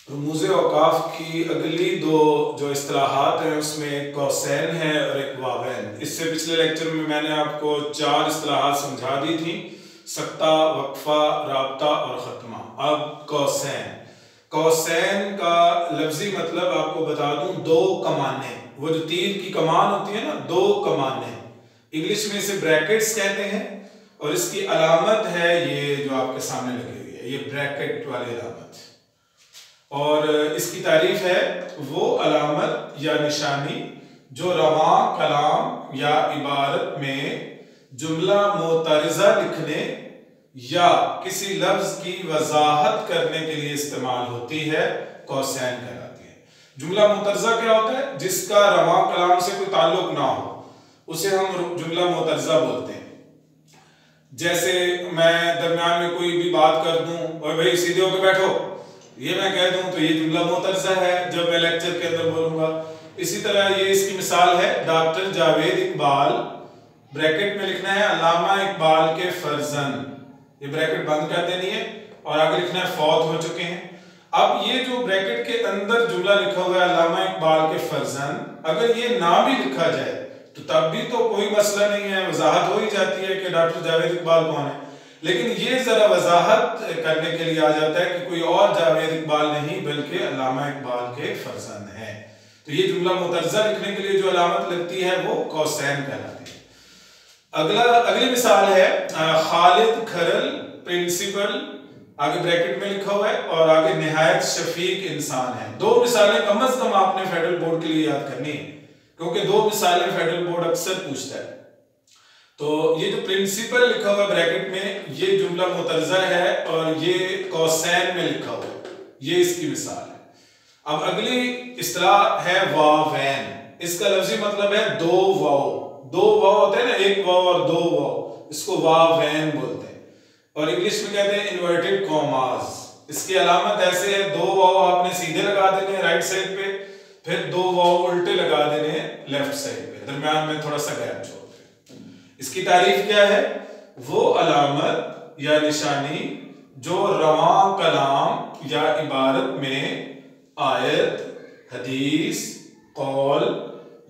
रमूज़ औक़ाफ़ की अगली दो जो इस्तिलाहात हैं उसमें एक कौसैन है और एक वावैन। इससे पिछले लेक्चर में मैंने आपको 4 इस्तिलाहात समझा दी थी, सक्ता, वक्फ़ा, राब्ता और ख़त्मा। अब कौसैन। कौसैन का लफ्ज़ी मतलब आपको बता दूं, दो कमाने। वो जो तीर की कमान होती है ना, दो कमाने, इंग्लिश में इसे ब्रैकेट्स कहते हैं। और इसकी अलामत है ये जो आपके सामने लगी हुई है, ये ब्रैकेट वाली अलामत। और इसकी तारीफ है वो अलामत या निशानी जो रवां कलाम या इबारत में जुमला मोतरज़ा लिखने या किसी लफ्ज की वजाहत करने के लिए इस्तेमाल होती है, कौसैन कहलाती है। जुमला मोतरज़ा क्या होता है? जिसका रवां कलाम से कोई ताल्लुक ना हो, उसे हम जुमला मोतरज़ा बोलते हैं। जैसे मैं दरमियान में कोई भी बात कर दूं और भाई सीधे होकर बैठो, ये मैं कह दूं तो ये जुमला मोतरज़ा है जब मैं लेक्चर के अंदर बोलूंगा। इसी तरह ये इसकी मिसाल है, डॉक्टर जावेद इकबाल, ब्रैकेट में लिखना है अल्लामा इकबाल के फर्जंद, ये ब्रैकेट बंद कर देनी है और आगे लिखना है फौत हो चुके हैं। अब ये जो ब्रैकेट के अंदर जुमला लिखा हुआ है अल्लामा इकबाल के फर्जंद, अगर ये ना भी लिखा जाए तो तब भी तो कोई मसला नहीं है, वजाहत हो ही जाती है कि डॉक्टर जावेद इकबाल कौन है। लेकिन ये जरा वजाहत करने के लिए आ जाता है कि कोई और जावेद इकबाल नहीं बल्कि अल्लामा इकबाल के फर्जंद है। तो ये जुमला मुतरज़ा लिखने के लिए जो अलामत लगती है वो कौसैन कहलाती है। अगली मिसाल है खालिद खरल प्रिंसिपल, आगे ब्रैकेट में लिखा हुआ है और आगे निहायत शफीक इंसान है। दो मिसालें कम से कम आपने फेडरल बोर्ड के लिए याद करनी है, क्योंकि दो मिसालें फेडरल बोर्ड अक्सर पूछता है। तो ये जो प्रिंसिपल लिखा हुआ ब्रैकेट में, ये जुमला मुतरज़ा है और ये कौसैन में लिखा हुआ है, ये इसकी मिसाल है। अब अगली इस्तिलाह है वावैन। इसका लफ्ज़ी मतलब है दो वाव। दो वाव होते हैं ना, एक वाव और दो वाव, इसको वावैन बोलते हैं। और इंग्लिश में कहते हैं इन्वर्टेड कॉमास। इसकी अलामत ऐसे है, दो वाव आपने सीधे लगा देने हैं राइट साइड पे, फिर दो वाव उल्टे लगा देने हैं लेफ्ट साइड पे, दरमियान में थोड़ा सा गैप छोड़। इसकी तारीफ क्या है? वो अलामत या निशानी जो रवां कलाम या इबारत में आयत, हदीस, कौल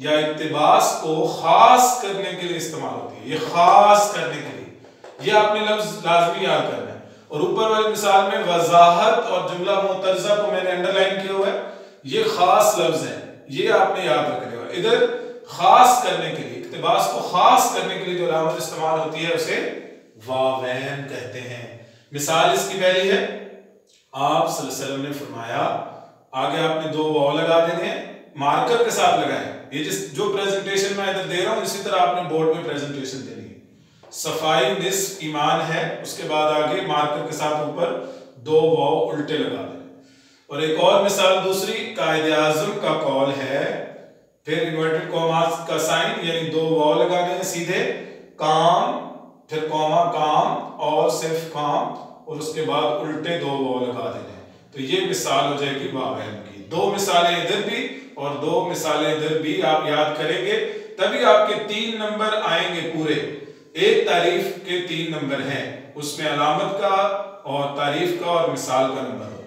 या इक्तिबास को खास करने के लिए इस्तेमाल होती है। ये खास करने के लिए, ये आपने लफ्ज लाजमी याद करना है। और ऊपर वाली मिसाल में वजाहत और जुमला मुतरज़ा को मैंने अंडरलाइन किया हुआ है, ये खास लफ्ज है, ये आपने याद रखने हुआ। इधर खास करने के लिए, इक्तिबास को खास करने के लिए जो अलामत इस्तेमाल होती है उसे वावैन कहते हैं। मिसाल इसकी पहली है, आप सल्लल्लाहु अलैहि वसल्लम ने फरमाया, आगे आपने दो वाव लगा देने हैं, मार्कर के साथ लगाएं। ये जो प्रेजेंटेशन मैं इधर दे रहा हूं, इसी तरह आपने बोर्ड में प्रेजेंटेशन देनी है। सफाई निस्फ ईमान है, उसके बाद आगे मार्कर के साथ ऊपर दो वाव उल्टे लगा दें। और एक और मिसाल दूसरी, कायदे आज़म का कौल है, फिर इन्वर्टेड कॉमास का साइन यानी दो वाव लगाने हैं सीधे, काम, फिर कॉमा काम और सिर्फ काम, और उसके बाद उल्टे दो वाव लगा देने। तो ये मिसाल हो जाएगी वावैन की। दो मिसालें इधर भी और दो मिसालें इधर भी आप याद करेंगे, तभी आपके 3 नंबर आएंगे पूरे। एक तारीफ के 3 नंबर हैं, उसमें अलामत का और तारीफ का और मिसाल का नंबर।